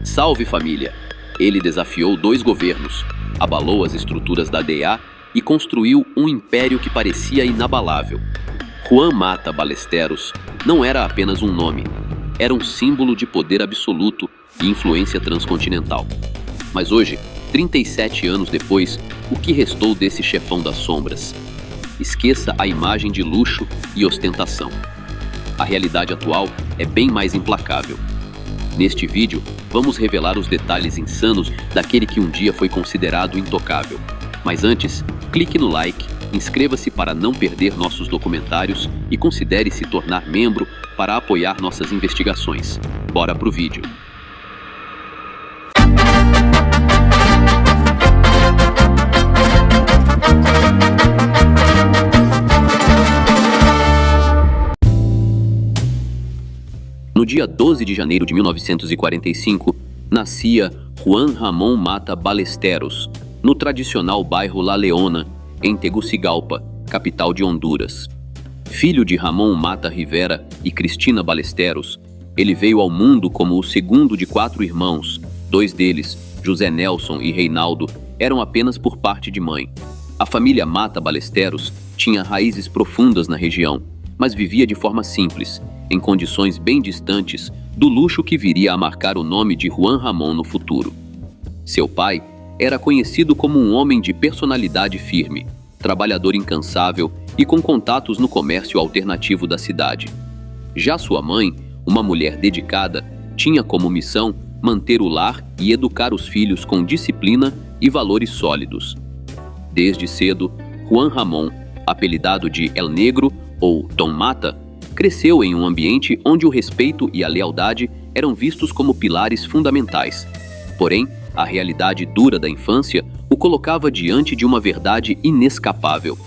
Salve família! Ele desafiou 2 governos, abalou as estruturas da DEA e construiu um império que parecia inabalável. Juan Mata Ballesteros não era apenas um nome, era um símbolo de poder absoluto e influência transcontinental. Mas hoje, 37 anos depois, o que restou desse chefão das sombras? Esqueça a imagem de luxo e ostentação. A realidade atual é bem mais implacável. Neste vídeo, vamos revelar os detalhes insanos daquele que um dia foi considerado intocável. Mas antes, clique no like, inscreva-se para não perder nossos documentários e considere se tornar membro para apoiar nossas investigações. Bora pro vídeo! No dia 12 de janeiro de 1945, nascia Juan Ramón Mata Ballesteros, no tradicional bairro La Leona, em Tegucigalpa, capital de Honduras. Filho de Ramón Mata Rivera e Cristina Ballesteros, ele veio ao mundo como o segundo de 4 irmãos. 2 deles, José Nelson e Reinaldo, eram apenas por parte de mãe. A família Mata Ballesteros tinha raízes profundas na região, mas vivia de forma simples, em condições bem distantes do luxo que viria a marcar o nome de Juan Ramón no futuro. Seu pai era conhecido como um homem de personalidade firme, trabalhador incansável e com contatos no comércio alternativo da cidade. Já sua mãe, uma mulher dedicada, tinha como missão manter o lar e educar os filhos com disciplina e valores sólidos. Desde cedo, Juan Ramón, apelidado de El Negro ou Don Mata, cresceu em um ambiente onde o respeito e a lealdade eram vistos como pilares fundamentais. Porém, a realidade dura da infância o colocava diante de uma verdade inescapável.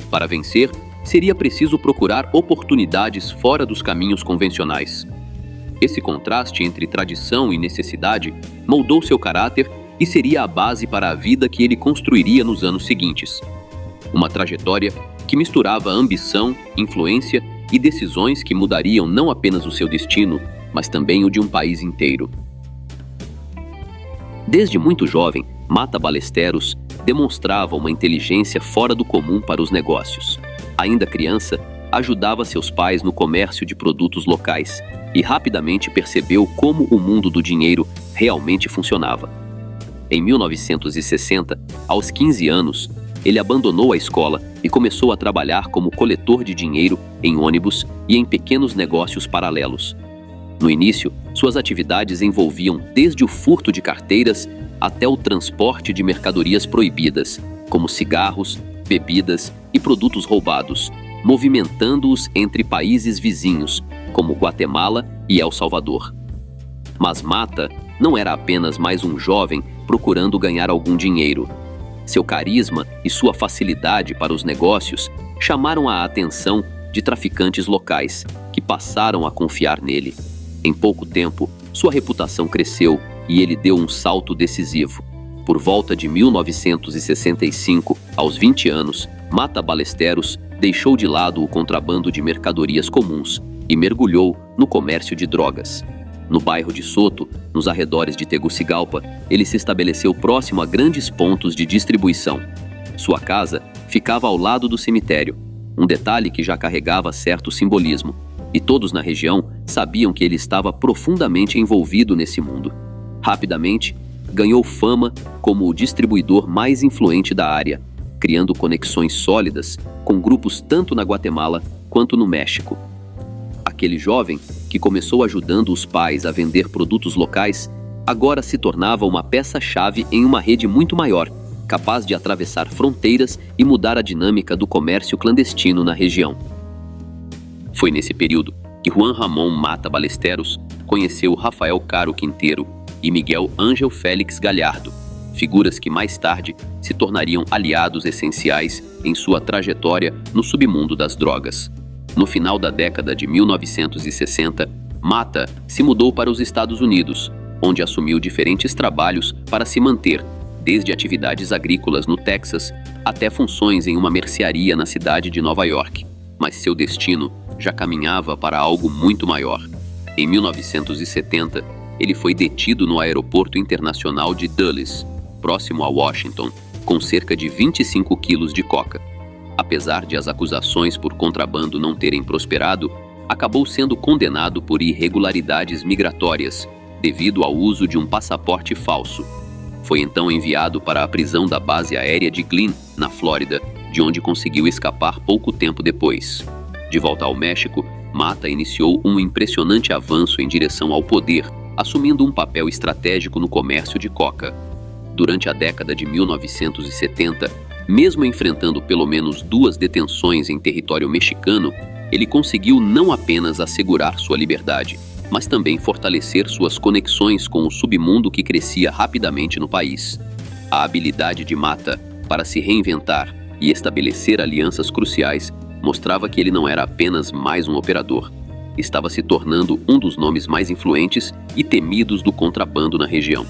Para vencer, seria preciso procurar oportunidades fora dos caminhos convencionais. Esse contraste entre tradição e necessidade moldou seu caráter e seria a base para a vida que ele construiria nos anos seguintes. Uma trajetória que misturava ambição, influência e decisões que mudariam não apenas o seu destino, mas também o de um país inteiro. Desde muito jovem, Mata Ballesteros demonstrava uma inteligência fora do comum para os negócios. Ainda criança, ajudava seus pais no comércio de produtos locais e rapidamente percebeu como o mundo do dinheiro realmente funcionava. Em 1960, aos 15 anos, ele abandonou a escola e começou a trabalhar como coletor de dinheiro em ônibus e em pequenos negócios paralelos. No início, suas atividades envolviam desde o furto de carteiras até o transporte de mercadorias proibidas, como cigarros, bebidas e produtos roubados, movimentando-os entre países vizinhos, como Guatemala e El Salvador. Mas Mata não era apenas mais um jovem procurando ganhar algum dinheiro. Seu carisma e sua facilidade para os negócios chamaram a atenção de traficantes locais, que passaram a confiar nele. Em pouco tempo, sua reputação cresceu e ele deu um salto decisivo. Por volta de 1965, aos 20 anos, Mata Ballesteros deixou de lado o contrabando de mercadorias comuns e mergulhou no comércio de drogas. No bairro de Soto, nos arredores de Tegucigalpa, ele se estabeleceu próximo a grandes pontos de distribuição. Sua casa ficava ao lado do cemitério, um detalhe que já carregava certo simbolismo, e todos na região sabiam que ele estava profundamente envolvido nesse mundo. Rapidamente, ganhou fama como o distribuidor mais influente da área, criando conexões sólidas com grupos tanto na Guatemala quanto no México. Aquele jovem, que começou ajudando os pais a vender produtos locais, agora se tornava uma peça-chave em uma rede muito maior, capaz de atravessar fronteiras e mudar a dinâmica do comércio clandestino na região. Foi nesse período que Juan Ramón Mata Ballesteros conheceu Rafael Caro Quinteiro e Miguel Ángel Félix Galhardo, figuras que mais tarde se tornariam aliados essenciais em sua trajetória no submundo das drogas. No final da década de 1960, Mata se mudou para os Estados Unidos, onde assumiu diferentes trabalhos para se manter, desde atividades agrícolas no Texas até funções em uma mercearia na cidade de Nova York. Mas seu destino já caminhava para algo muito maior. Em 1970, ele foi detido no aeroporto internacional de Dulles, próximo a Washington, com cerca de 25 quilos de coca. Apesar de as acusações por contrabando não terem prosperado, acabou sendo condenado por irregularidades migratórias, devido ao uso de um passaporte falso. Foi então enviado para a prisão da base aérea de Glynn, na Flórida, de onde conseguiu escapar pouco tempo depois. De volta ao México, Mata iniciou um impressionante avanço em direção ao poder, assumindo um papel estratégico no comércio de coca. Durante a década de 1970, mesmo enfrentando pelo menos 2 detenções em território mexicano, ele conseguiu não apenas assegurar sua liberdade, mas também fortalecer suas conexões com o submundo que crescia rapidamente no país. A habilidade de Mata para se reinventar e estabelecer alianças cruciais mostrava que ele não era apenas mais um operador. Estava se tornando um dos nomes mais influentes e temidos do contrabando na região.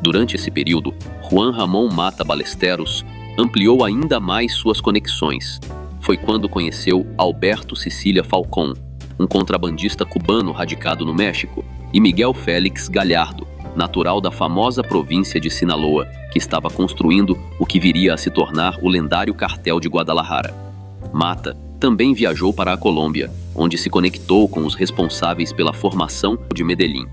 Durante esse período, Juan Ramón Mata Ballesteros ampliou ainda mais suas conexões. Foi quando conheceu Alberto Cecília Falcón, um contrabandista cubano radicado no México, e Miguel Félix Gallardo, natural da famosa província de Sinaloa, que estava construindo o que viria a se tornar o lendário cartel de Guadalajara. Mata também viajou para a Colômbia, onde se conectou com os responsáveis pela formação de Medellín.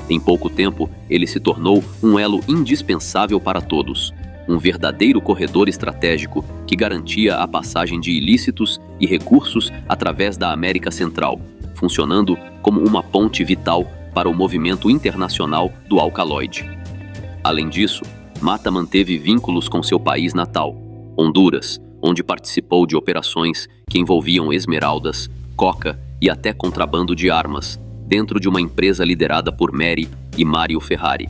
Em pouco tempo, ele se tornou um elo indispensável para todos, um verdadeiro corredor estratégico que garantia a passagem de ilícitos e recursos através da América Central, funcionando como uma ponte vital para o movimento internacional do alcaloide. Além disso, Mata manteve vínculos com seu país natal, Honduras, onde participou de operações que envolviam esmeraldas, coca e até contrabando de armas, dentro de uma empresa liderada por Mary e Mário Ferrari.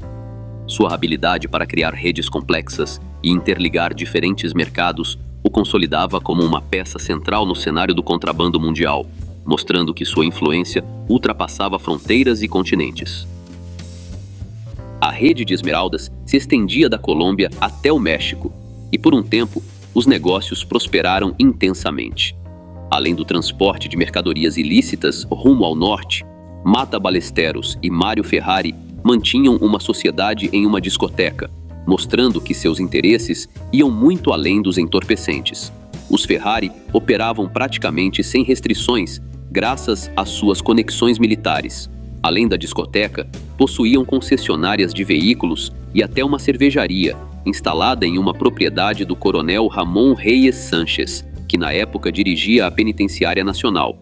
Sua habilidade para criar redes complexas e interligar diferentes mercados o consolidava como uma peça central no cenário do contrabando mundial, mostrando que sua influência ultrapassava fronteiras e continentes. A rede de esmeraldas se estendia da Colômbia até o México, e por um tempo, os negócios prosperaram intensamente. Além do transporte de mercadorias ilícitas rumo ao norte, Mata Ballesteros e Mário Ferrari mantinham uma sociedade em uma discoteca, mostrando que seus interesses iam muito além dos entorpecentes. Os Ferrari operavam praticamente sem restrições, graças às suas conexões militares. Além da discoteca, possuíam concessionárias de veículos e até uma cervejaria, instalada em uma propriedade do coronel Ramón Reyes Sánchez, que na época dirigia a Penitenciária Nacional.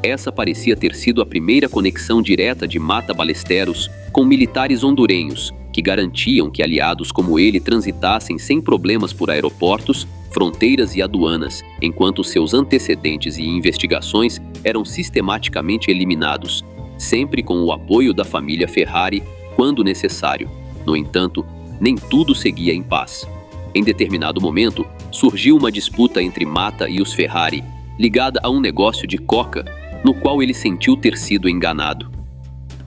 Essa parecia ter sido a primeira conexão direta de Mata Ballesteros com militares hondurenhos, que garantiam que aliados como ele transitassem sem problemas por aeroportos, fronteiras e aduanas, enquanto seus antecedentes e investigações eram sistematicamente eliminados, sempre com o apoio da família Ferrari quando necessário. No entanto, nem tudo seguia em paz. Em determinado momento, surgiu uma disputa entre Mata e os Ferrari, ligada a um negócio de coca, no qual ele sentiu ter sido enganado.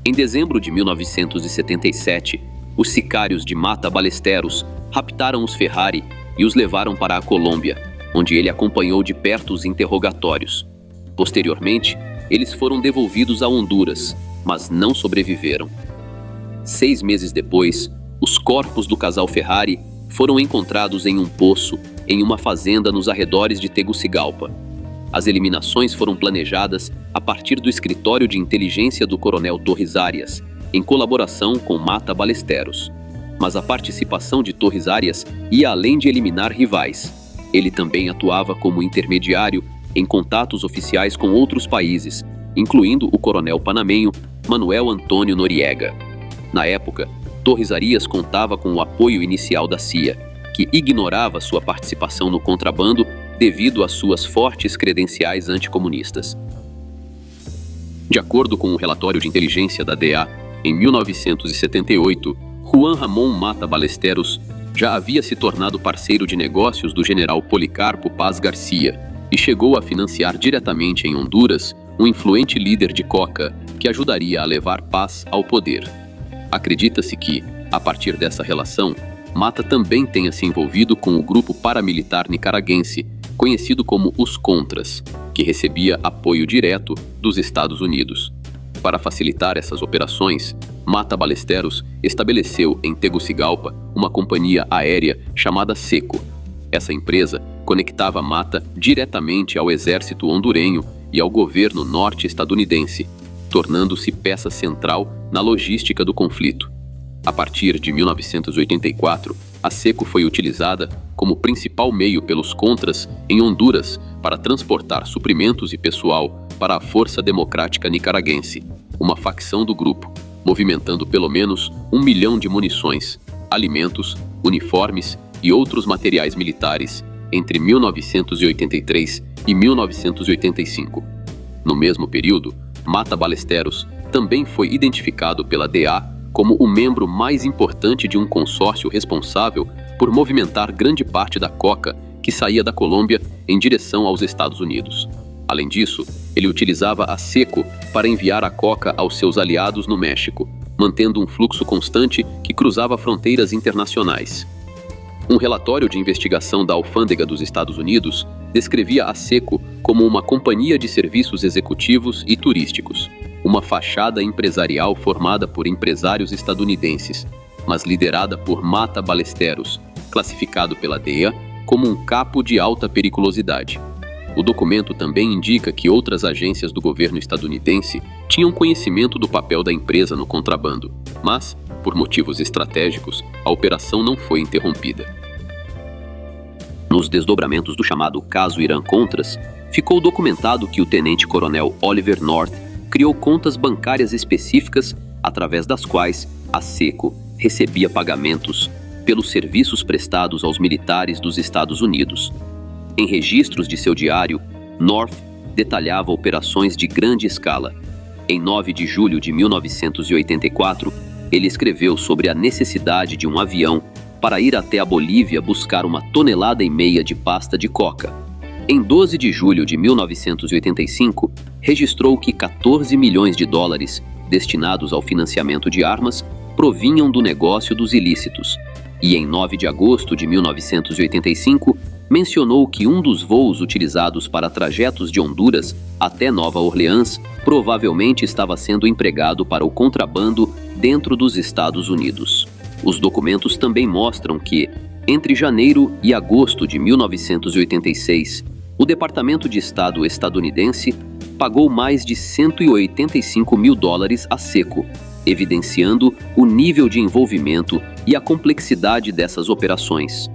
Em dezembro de 1977, os sicários de Mata Ballesteros raptaram os Ferrari e os levaram para a Colômbia, onde ele acompanhou de perto os interrogatórios. Posteriormente, eles foram devolvidos a Honduras, mas não sobreviveram. 6 meses depois, os corpos do casal Ferrari foram encontrados em um poço em uma fazenda nos arredores de Tegucigalpa. As eliminações foram planejadas a partir do escritório de inteligência do coronel Torres Arias, em colaboração com Mata Ballesteros. Mas a participação de Torres Arias ia além de eliminar rivais. Ele também atuava como intermediário em contatos oficiais com outros países, incluindo o coronel panamenho Manuel Antônio Noriega. Na época, Torres Arias contava com o apoio inicial da CIA, que ignorava sua participação no contrabando devido às suas fortes credenciais anticomunistas. De acordo com um relatório de inteligência da DEA, em 1978, Juan Ramón Mata Ballesteros já havia se tornado parceiro de negócios do general Policarpo Paz Garcia e chegou a financiar diretamente em Honduras um influente líder de coca que ajudaria a levar paz ao poder. Acredita-se que, a partir dessa relação, Mata também tenha se envolvido com o grupo paramilitar nicaragüense, conhecido como os Contras, que recebia apoio direto dos Estados Unidos. Para facilitar essas operações, Mata Ballesteros estabeleceu em Tegucigalpa uma companhia aérea chamada Seco. Essa empresa conectava Mata diretamente ao exército hondurenho e ao governo norte-estadunidense, tornando-se peça central na logística do conflito. A partir de 1984, a Seco foi utilizada como principal meio pelos contras em Honduras para transportar suprimentos e pessoal para a Força Democrática Nicaragüense, uma facção do grupo, movimentando pelo menos 1 milhão de munições, alimentos, uniformes e outros materiais militares entre 1983 e 1985. No mesmo período, Mata Ballesteros também foi identificado pela DEA como o membro mais importante de um consórcio responsável por movimentar grande parte da coca que saía da Colômbia em direção aos Estados Unidos. Além disso, ele utilizava a Seco para enviar a coca aos seus aliados no México, mantendo um fluxo constante que cruzava fronteiras internacionais. Um relatório de investigação da Alfândega dos Estados Unidos descrevia a Seco como uma companhia de serviços executivos e turísticos, uma fachada empresarial formada por empresários estadunidenses, mas liderada por Mata Ballesteros, classificado pela DEA como um capo de alta periculosidade. O documento também indica que outras agências do governo estadunidense tinham conhecimento do papel da empresa no contrabando, mas, por motivos estratégicos, a operação não foi interrompida. Nos desdobramentos do chamado caso Irã-Contras, ficou documentado que o tenente-coronel Oliver North criou contas bancárias específicas através das quais a Seco recebia pagamentos pelos serviços prestados aos militares dos Estados Unidos. Em registros de seu diário, North detalhava operações de grande escala. Em 9 de julho de 1984, ele escreveu sobre a necessidade de um avião para ir até a Bolívia buscar 1,5 toneladas de pasta de coca. Em 12 de julho de 1985, registrou que 14 milhões de dólares destinados ao financiamento de armas provinham do negócio dos ilícitos. E em 9 de agosto de 1985, mencionou que um dos voos utilizados para trajetos de Honduras até Nova Orleans provavelmente estava sendo empregado para o contrabando dentro dos Estados Unidos. Os documentos também mostram que, entre janeiro e agosto de 1986, o Departamento de Estado estadunidense pagou mais de 185 mil dólares a Seco, evidenciando o nível de envolvimento e a complexidade dessas operações.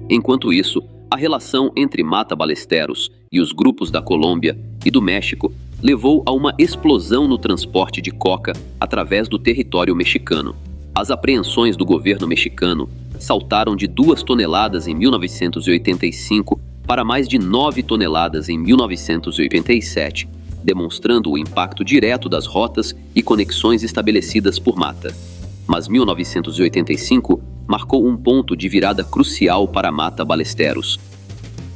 Enquanto isso, a relação entre Mata Ballesteros e os grupos da Colômbia e do México levou a uma explosão no transporte de coca através do território mexicano. As apreensões do governo mexicano saltaram de 2 toneladas em 1985 para mais de 9 toneladas em 1987, demonstrando o impacto direto das rotas e conexões estabelecidas por Mata. Mas 1985 marcou um ponto de virada crucial para Mata Ballesteros.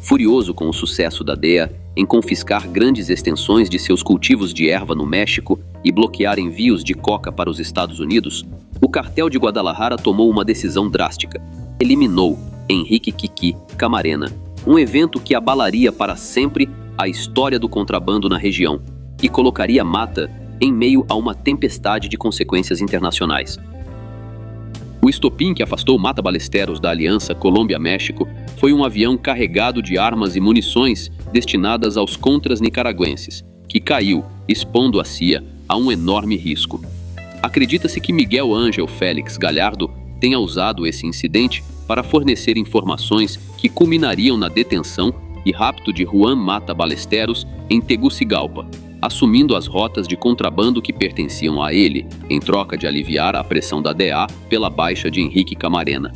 Furioso com o sucesso da DEA em confiscar grandes extensões de seus cultivos de erva no México e bloquear envios de coca para os Estados Unidos, o cartel de Guadalajara tomou uma decisão drástica. Eliminou Henrique Kiki Camarena, um evento que abalaria para sempre a história do contrabando na região e colocaria Mata em meio a uma tempestade de consequências internacionais. O estopim que afastou Mata Ballesteros da aliança Colômbia-México foi um avião carregado de armas e munições destinadas aos contras nicaragüenses, que caiu, expondo a CIA a um enorme risco. Acredita-se que Miguel Ángel Félix Gallardo tenha usado esse incidente para fornecer informações que culminariam na detenção e rapto de Juan Mata Ballesteros em Tegucigalpa, assumindo as rotas de contrabando que pertenciam a ele, em troca de aliviar a pressão da DEA pela baixa de Henrique Camarena.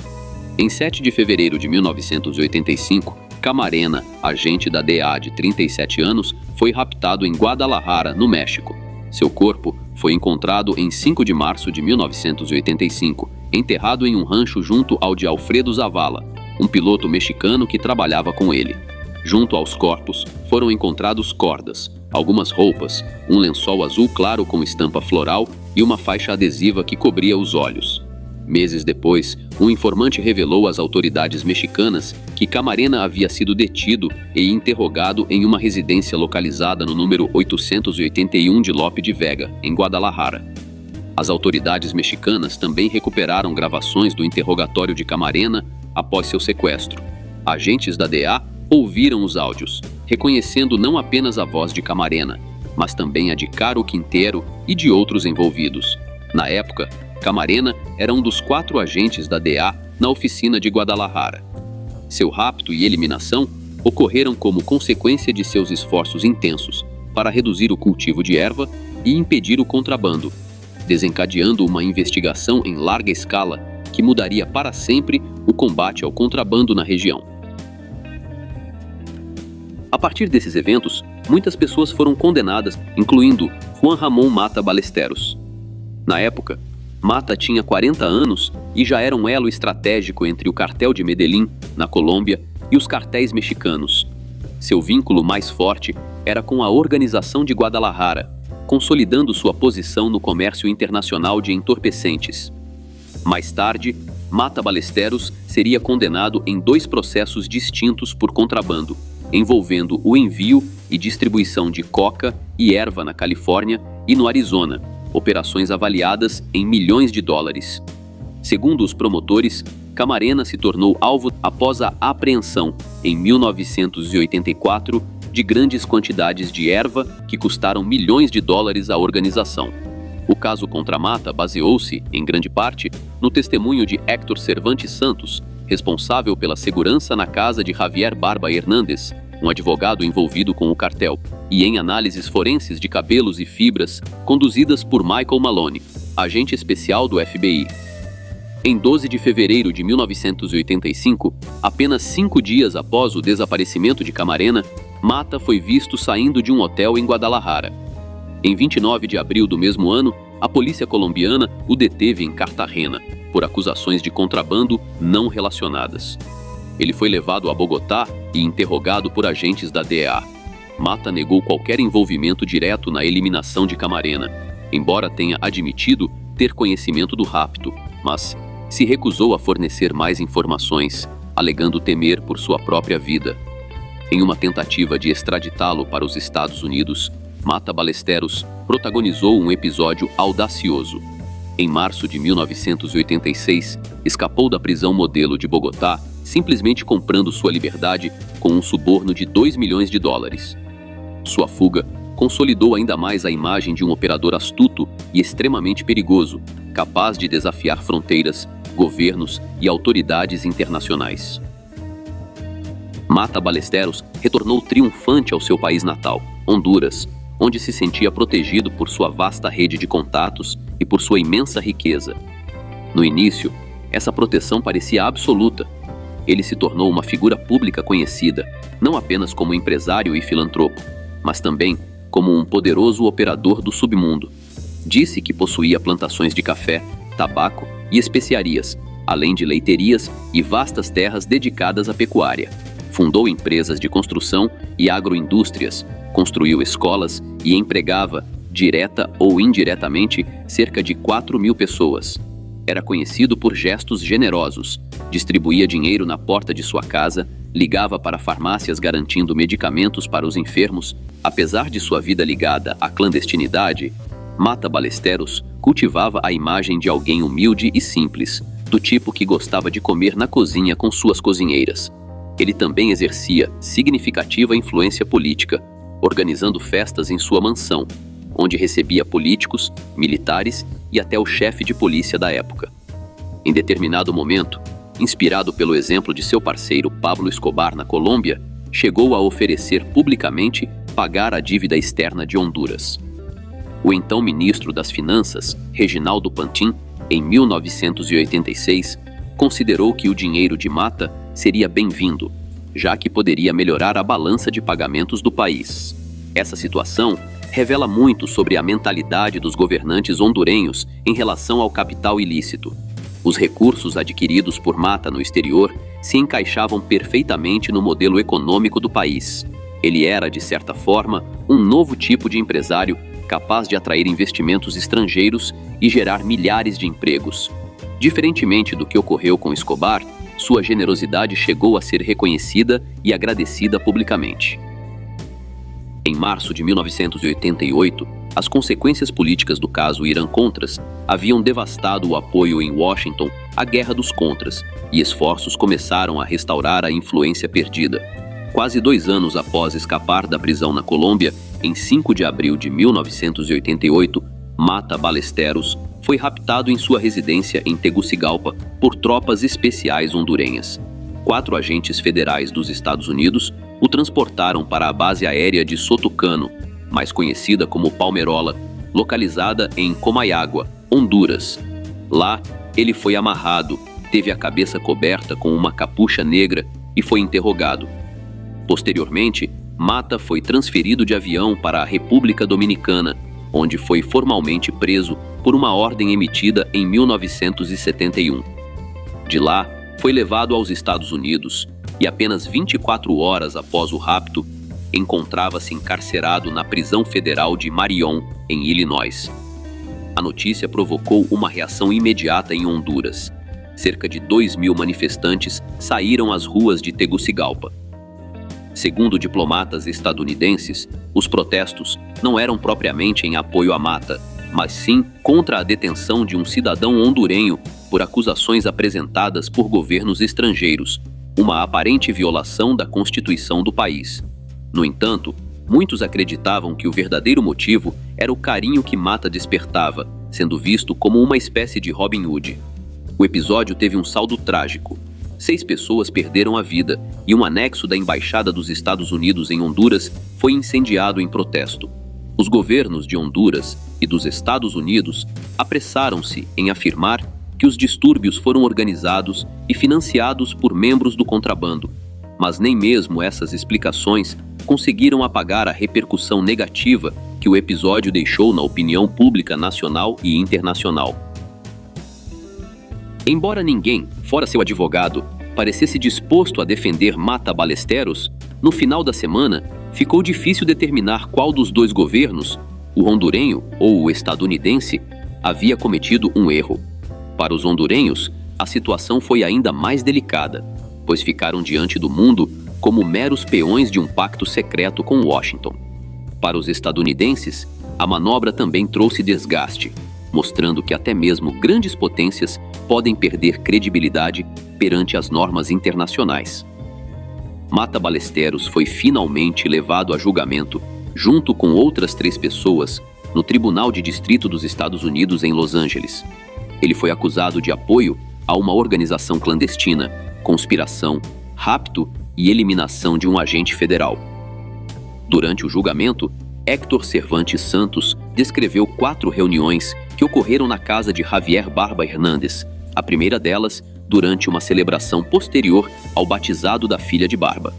Em 7 de fevereiro de 1985, Camarena, agente da DEA de 37 anos, foi raptado em Guadalajara, no México. Seu corpo foi encontrado em 5 de março de 1985, enterrado em um rancho junto ao de Alfredo Zavala, um piloto mexicano que trabalhava com ele. Junto aos corpos foram encontrados cordas, algumas roupas, um lençol azul claro com estampa floral e uma faixa adesiva que cobria os olhos. Meses depois, um informante revelou às autoridades mexicanas que Camarena havia sido detido e interrogado em uma residência localizada no número 881 de Lope de Vega, em Guadalajara. As autoridades mexicanas também recuperaram gravações do interrogatório de Camarena após seu sequestro. Agentes da DEA ouviram os áudios, reconhecendo não apenas a voz de Camarena, mas também a de Caro Quintero e de outros envolvidos. Na época, Camarena era um dos 4 agentes da DEA na oficina de Guadalajara. Seu rapto e eliminação ocorreram como consequência de seus esforços intensos para reduzir o cultivo de erva e impedir o contrabando, desencadeando uma investigação em larga escala que mudaria para sempre o combate ao contrabando na região. A partir desses eventos, muitas pessoas foram condenadas, incluindo Juan Ramón Mata Ballesteros. Na época, Mata tinha 40 anos e já era um elo estratégico entre o cartel de Medellín, na Colômbia, e os cartéis mexicanos. Seu vínculo mais forte era com a Organização de Guadalajara, consolidando sua posição no comércio internacional de entorpecentes. Mais tarde, Mata Ballesteros seria condenado em 2 processos distintos por contrabando, envolvendo o envio e distribuição de coca e erva na Califórnia e no Arizona, operações avaliadas em milhões de dólares. Segundo os promotores, Camarena se tornou alvo após a apreensão, em 1984, de grandes quantidades de erva que custaram milhões de dólares à organização. O caso contra Mata baseou-se, em grande parte, no testemunho de Héctor Cervantes Santos, responsável pela segurança na casa de Javier Barba Hernández, um advogado envolvido com o cartel, e em análises forenses de cabelos e fibras conduzidas por Michael Maloney, agente especial do FBI. Em 12 de fevereiro de 1985, apenas 5 dias após o desaparecimento de Camarena, Mata foi visto saindo de um hotel em Guadalajara. Em 29 de abril do mesmo ano, a polícia colombiana o deteve em Cartagena, por acusações de contrabando não relacionadas. Ele foi levado a Bogotá e interrogado por agentes da DEA. Mata negou qualquer envolvimento direto na eliminação de Camarena, embora tenha admitido ter conhecimento do rapto, mas se recusou a fornecer mais informações, alegando temer por sua própria vida. Em uma tentativa de extraditá-lo para os Estados Unidos, Mata Ballesteros protagonizou um episódio audacioso. Em março de 1986, escapou da prisão modelo de Bogotá, simplesmente comprando sua liberdade com um suborno de 2 milhões de dólares. Sua fuga consolidou ainda mais a imagem de um operador astuto e extremamente perigoso, capaz de desafiar fronteiras, governos e autoridades internacionais. Mata Ballesteros retornou triunfante ao seu país natal, Honduras, onde se sentia protegido por sua vasta rede de contatos e por sua imensa riqueza. No início, essa proteção parecia absoluta. Ele se tornou uma figura pública conhecida, não apenas como empresário e filantropo, mas também como um poderoso operador do submundo. Disse que possuía plantações de café, tabaco e especiarias, além de leiterias e vastas terras dedicadas à pecuária. Fundou empresas de construção e agroindústrias, construiu escolas e empregava, direta ou indiretamente, cerca de 4.000 pessoas. Era conhecido por gestos generosos, distribuía dinheiro na porta de sua casa, ligava para farmácias garantindo medicamentos para os enfermos. Apesar de sua vida ligada à clandestinidade, Mata Ballesteros cultivava a imagem de alguém humilde e simples, do tipo que gostava de comer na cozinha com suas cozinheiras. Ele também exercia significativa influência política, organizando festas em sua mansão, onde recebia políticos, militares e até o chefe de polícia da época. Em determinado momento, inspirado pelo exemplo de seu parceiro Pablo Escobar na Colômbia, chegou a oferecer publicamente pagar a dívida externa de Honduras. O então ministro das Finanças, Reginaldo Pantin, em 1986, considerou que o dinheiro de Mata seria bem-vindo, já que poderia melhorar a balança de pagamentos do país. Essa situação revela muito sobre a mentalidade dos governantes hondurenhos em relação ao capital ilícito. Os recursos adquiridos por Mata no exterior se encaixavam perfeitamente no modelo econômico do país. Ele era, de certa forma, um novo tipo de empresário capaz de atrair investimentos estrangeiros e gerar milhares de empregos. Diferentemente do que ocorreu com Escobar, sua generosidade chegou a ser reconhecida e agradecida publicamente. Em março de 1988, as consequências políticas do caso Irã-Contras haviam devastado o apoio em Washington à Guerra dos Contras, e esforços começaram a restaurar a influência perdida. Quase 2 anos após escapar da prisão na Colômbia, em 5 de abril de 1988, Mata Ballesteros foi raptado em sua residência em Tegucigalpa por tropas especiais hondurenhas. 4 agentes federais dos Estados Unidos o transportaram para a base aérea de Sotucano, mais conhecida como Palmerola, localizada em Comayagua, Honduras. Lá, ele foi amarrado, teve a cabeça coberta com uma capucha negra e foi interrogado. Posteriormente, Mata foi transferido de avião para a República Dominicana, onde foi formalmente preso por uma ordem emitida em 1971. De lá, foi levado aos Estados Unidos e apenas 24 horas após o rapto, encontrava-se encarcerado na prisão federal de Marion, em Illinois. A notícia provocou uma reação imediata em Honduras. Cerca de 2.000 manifestantes saíram às ruas de Tegucigalpa. Segundo diplomatas estadunidenses, os protestos não eram propriamente em apoio a Mata, mas sim contra a detenção de um cidadão hondurenho por acusações apresentadas por governos estrangeiros, uma aparente violação da Constituição do país. No entanto, muitos acreditavam que o verdadeiro motivo era o carinho que Mata despertava, sendo visto como uma espécie de Robin Hood. O episódio teve um saldo trágico. 6 pessoas perderam a vida e um anexo da Embaixada dos Estados Unidos em Honduras foi incendiado em protesto. Os governos de Honduras e dos Estados Unidos apressaram-se em afirmar que os distúrbios foram organizados e financiados por membros do contrabando, mas nem mesmo essas explicações conseguiram apagar a repercussão negativa que o episódio deixou na opinião pública nacional e internacional. Embora ninguém, fora seu advogado, parecesse disposto a defender Mata Ballesteros, no final da semana ficou difícil determinar qual dos 2 governos, o hondurenho ou o estadunidense, havia cometido um erro. Para os hondurenhos, a situação foi ainda mais delicada, pois ficaram diante do mundo como meros peões de um pacto secreto com Washington. Para os estadunidenses, a manobra também trouxe desgaste, mostrando que até mesmo grandes potências podem perder credibilidade perante as normas internacionais. Mata Ballesteros foi finalmente levado a julgamento, junto com outras 3 pessoas, no Tribunal de Distrito dos Estados Unidos em Los Angeles. Ele foi acusado de apoio a uma organização clandestina, conspiração, rapto e eliminação de um agente federal. Durante o julgamento, Héctor Cervantes Santos descreveu 4 reuniões que ocorreram na casa de Javier Barba Hernández, a primeira delas durante uma celebração posterior ao batizado da filha de Barba.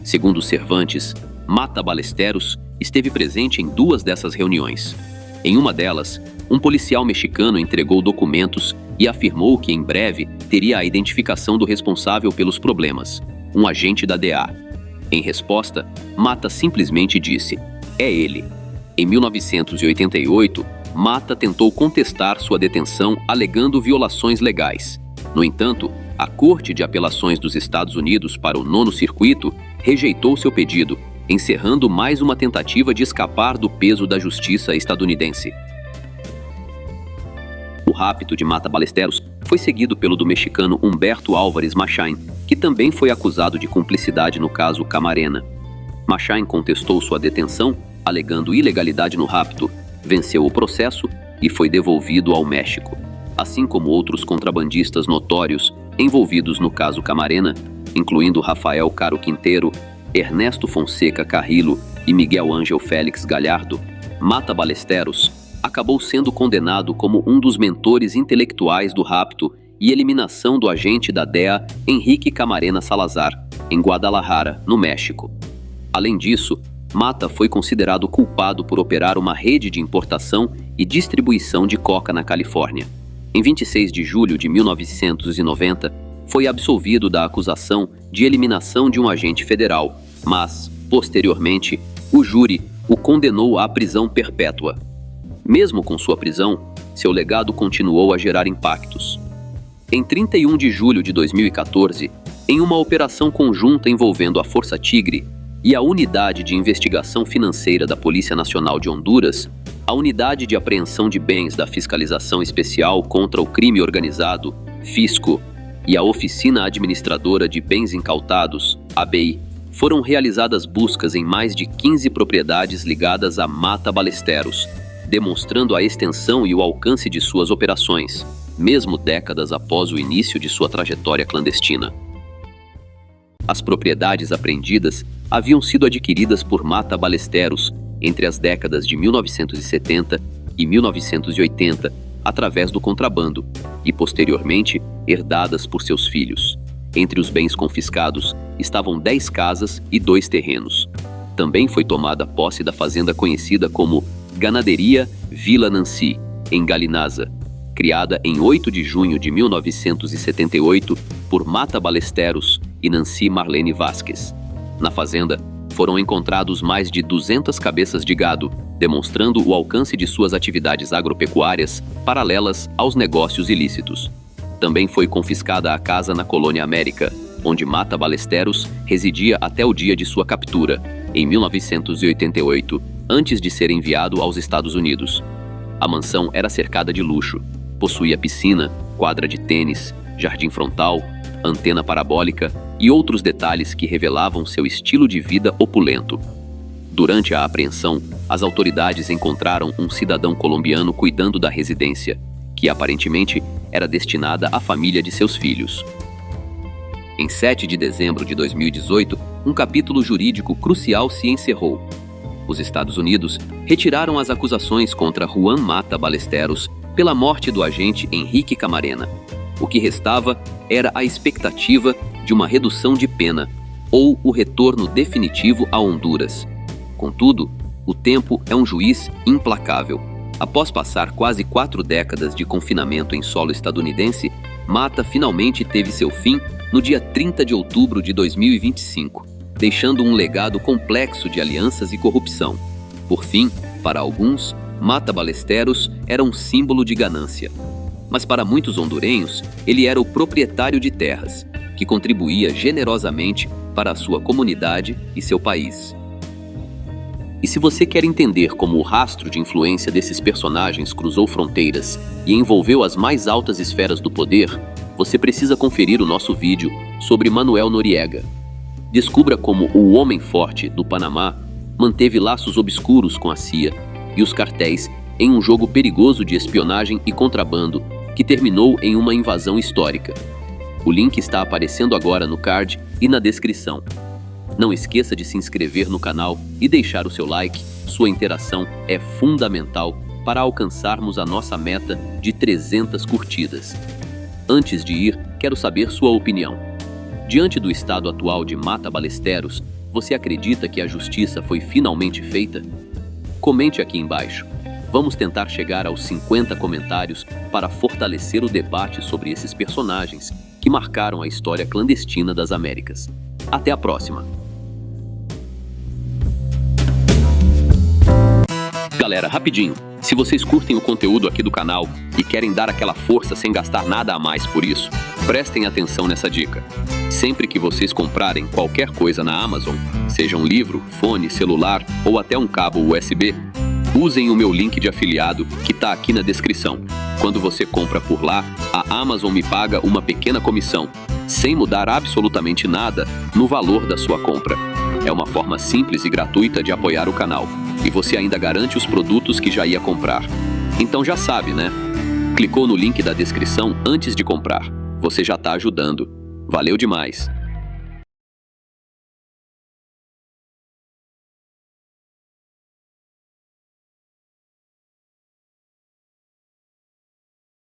Segundo Cervantes, Mata Ballesteros esteve presente em 2 dessas reuniões. Em uma delas, um policial mexicano entregou documentos e afirmou que em breve teria a identificação do responsável pelos problemas, um agente da DEA. Em resposta, Mata simplesmente disse: "É ele." Em 1988, Mata tentou contestar sua detenção alegando violações legais. No entanto, a Corte de Apelações dos Estados Unidos para o 9º Circuito rejeitou seu pedido, encerrando mais uma tentativa de escapar do peso da justiça estadunidense. O rapto de Mata Ballesteros foi seguido pelo do mexicano Humberto Álvarez Machain, que também foi acusado de cumplicidade no caso Camarena. Machain contestou sua detenção, alegando ilegalidade no rapto, venceu o processo e foi devolvido ao México, assim como outros contrabandistas notórios envolvidos no caso Camarena, incluindo Rafael Caro Quinteiro, Ernesto Fonseca Carrillo e Miguel Ángel Félix Gallardo. Mata Ballesteros acabou sendo condenado como um dos mentores intelectuais do rapto e eliminação do agente da DEA Henrique Camarena Salazar, em Guadalajara, no México. Além disso, Mata foi considerado culpado por operar uma rede de importação e distribuição de coca na Califórnia. Em 26 de julho de 1990, foi absolvido da acusação de eliminação de um agente federal, mas, posteriormente, o júri o condenou à prisão perpétua. Mesmo com sua prisão, seu legado continuou a gerar impactos. Em 31 de julho de 2014, em uma operação conjunta envolvendo a Força Tigre e a Unidade de Investigação Financeira da Polícia Nacional de Honduras, a Unidade de Apreensão de Bens da Fiscalização Especial contra o Crime Organizado, Fisco, e a Oficina Administradora de Bens Incautados, ABI, foram realizadas buscas em mais de 15 propriedades ligadas à Mata Ballesteros, demonstrando a extensão e o alcance de suas operações, mesmo décadas após o início de sua trajetória clandestina. As propriedades apreendidas haviam sido adquiridas por Mata Ballesteros entre as décadas de 1970 e 1980, através do contrabando, e posteriormente herdadas por seus filhos. Entre os bens confiscados estavam 10 casas e 2 terrenos. Também foi tomada posse da fazenda conhecida como Ganaderia Vila Nancy, em Galinaza, criada em 8 de junho de 1978 por Mata Ballesteros e Nancy Marlene Vasquez. Na fazenda, foram encontrados mais de 200 cabeças de gado, demonstrando o alcance de suas atividades agropecuárias paralelas aos negócios ilícitos. Também foi confiscada a casa na Colônia América, onde Mata Ballesteros residia até o dia de sua captura, em 1988, antes de ser enviado aos Estados Unidos. A mansão era cercada de luxo, possuía piscina, quadra de tênis, jardim frontal, antena parabólica e outros detalhes que revelavam seu estilo de vida opulento. Durante a apreensão, as autoridades encontraram um cidadão colombiano cuidando da residência, que aparentemente era destinada à família de seus filhos. Em 7 de dezembro de 2018, um capítulo jurídico crucial se encerrou. Os Estados Unidos retiraram as acusações contra Juan Mata Ballesteros pela morte do agente Henrique Camarena. O que restava era a expectativa de uma redução de pena ou o retorno definitivo a Honduras. Contudo, o tempo é um juiz implacável. Após passar quase 4 décadas de confinamento em solo estadunidense, Mata finalmente teve seu fim no dia 30 de outubro de 2025, deixando um legado complexo de alianças e corrupção. Por fim, para alguns, Mata Ballesteros era um símbolo de ganância. Mas para muitos hondurenhos, ele era o proprietário de terras, que contribuía generosamente para a sua comunidade e seu país. E se você quer entender como o rastro de influência desses personagens cruzou fronteiras e envolveu as mais altas esferas do poder, você precisa conferir o nosso vídeo sobre Manuel Noriega. Descubra como o homem forte do Panamá manteve laços obscuros com a CIA e os cartéis em um jogo perigoso de espionagem e contrabando que terminou em uma invasão histórica. O link está aparecendo agora no card e na descrição. Não esqueça de se inscrever no canal e deixar o seu like. Sua interação é fundamental para alcançarmos a nossa meta de 300 curtidas. Antes de ir, quero saber sua opinião. Diante do estado atual de Mata Ballesteros, você acredita que a justiça foi finalmente feita? Comente aqui embaixo. Vamos tentar chegar aos 50 comentários para fortalecer o debate sobre esses personagens que marcaram a história clandestina das Américas. Até a próxima! Galera, rapidinho, se vocês curtem o conteúdo aqui do canal e querem dar aquela força sem gastar nada a mais por isso, prestem atenção nessa dica. Sempre que vocês comprarem qualquer coisa na Amazon, seja um livro, fone, celular ou até um cabo USB, usem o meu link de afiliado que está aqui na descrição. Quando você compra por lá, a Amazon me paga uma pequena comissão, sem mudar absolutamente nada no valor da sua compra. É uma forma simples e gratuita de apoiar o canal. E você ainda garante os produtos que já ia comprar. Então já sabe, né? Clicou no link da descrição antes de comprar. Você já está ajudando. Valeu demais!